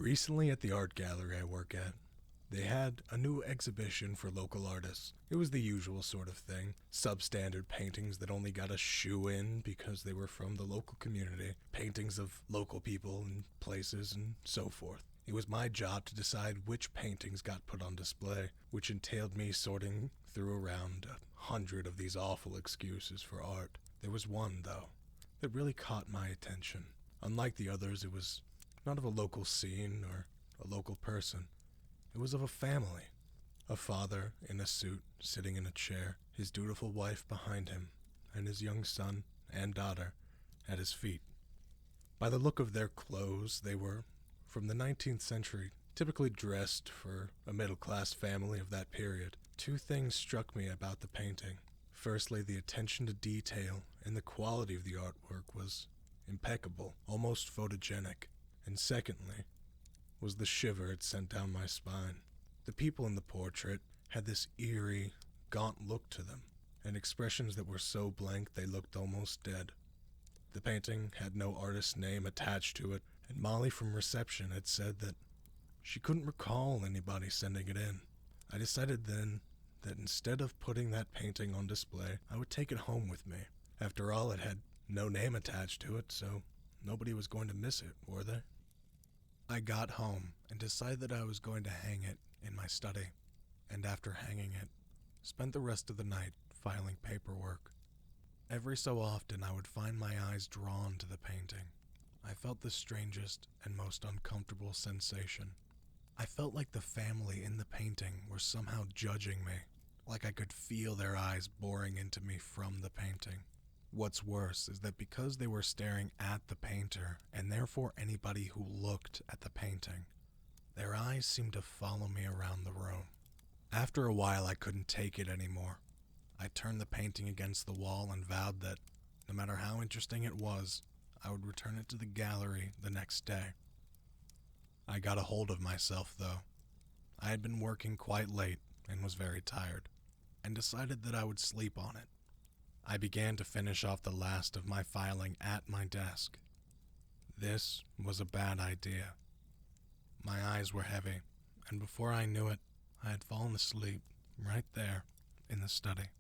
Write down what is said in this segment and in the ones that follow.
Recently at the art gallery I work at, they had a new exhibition for local artists. It was the usual sort of thing. Substandard paintings that only got a shoe in because they were from the local community. Paintings of local people and places and so forth. It was my job to decide which paintings got put on display, which entailed me sorting through around 100 of these awful excuses for art. There was one, though, that really caught my attention. Unlike the others, it was not of a local scene or a local person. It was of a family. A father in a suit sitting in a chair, his dutiful wife behind him, and his young son and daughter at his feet. By the look of their clothes, they were from the 19th century, typically dressed for a middle-class family of that period. Two things struck me about the painting. Firstly, the attention to detail and the quality of the artwork was impeccable, almost photogenic. And secondly, was the shiver it sent down my spine. The people in the portrait had this eerie, gaunt look to them, and expressions that were so blank they looked almost dead. The painting had no artist's name attached to it, and Molly from reception had said that she couldn't recall anybody sending it in. I decided then that instead of putting that painting on display, I would take it home with me. After all, it had no name attached to it, so nobody was going to miss it, were they? I got home and decided that I was going to hang it in my study, and after hanging it, spent the rest of the night filing paperwork. Every so often I would find my eyes drawn to the painting. I felt the strangest and most uncomfortable sensation. I felt like the family in the painting were somehow judging me, like I could feel their eyes boring into me from the painting. What's worse is that because they were staring at the painter, and therefore anybody who looked at the painting, their eyes seemed to follow me around the room. After a while I couldn't take it anymore. I turned the painting against the wall and vowed that, no matter how interesting it was, I would return it to the gallery the next day. I got a hold of myself, though. I had been working quite late and was very tired, and decided that I would sleep on it. I began to finish off the last of my filing at my desk. This was a bad idea. My eyes were heavy, and before I knew it, I had fallen asleep right there in the study.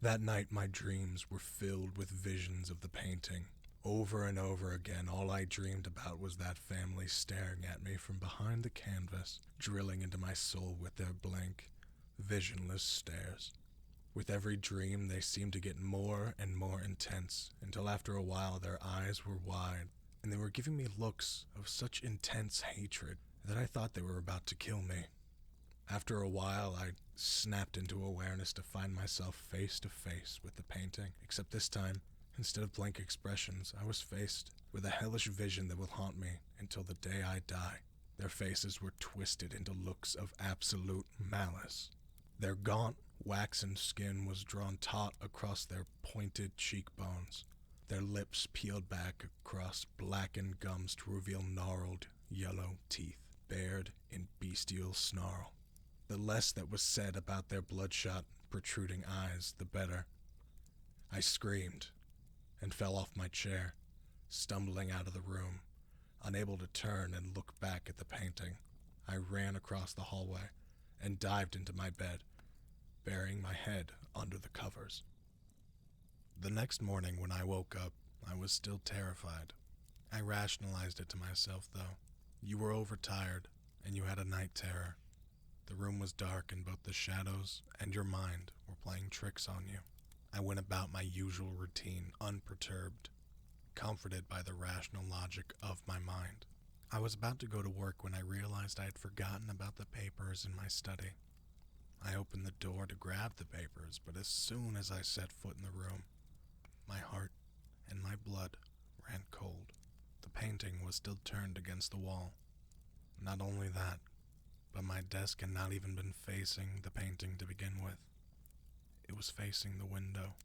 That night my dreams were filled with visions of the painting. Over and over again, all I dreamed about was that family staring at me from behind the canvas, drilling into my soul with their blank, visionless stares. With every dream, they seemed to get more and more intense, until after a while their eyes were wide, and they were giving me looks of such intense hatred that I thought they were about to kill me. After a while, I snapped into awareness to find myself face to face with the painting, except this time, instead of blank expressions, I was faced with a hellish vision that will haunt me until the day I die. Their faces were twisted into looks of absolute malice. Their gaunt, waxen skin was drawn taut across their pointed cheekbones, their lips peeled back across blackened gums to reveal gnarled, yellow teeth, bared in bestial snarl. The less that was said about their bloodshot, protruding eyes, the better. I screamed and fell off my chair, stumbling out of the room, unable to turn and look back at the painting. I ran across the hallway and dived into my bed, burying my head under the covers. The next morning when I woke up, I was still terrified. I rationalized it to myself, though. You were overtired, and you had a night terror. The room was dark, and both the shadows and your mind were playing tricks on you. I went about my usual routine, unperturbed, comforted by the rational logic of my mind. I was about to go to work when I realized I had forgotten about the papers in my study. I opened the door to grab the papers, but as soon as I set foot in the room, my heart and my blood ran cold. The painting was still turned against the wall. Not only that, but my desk had not even been facing the painting to begin with. It was facing the window.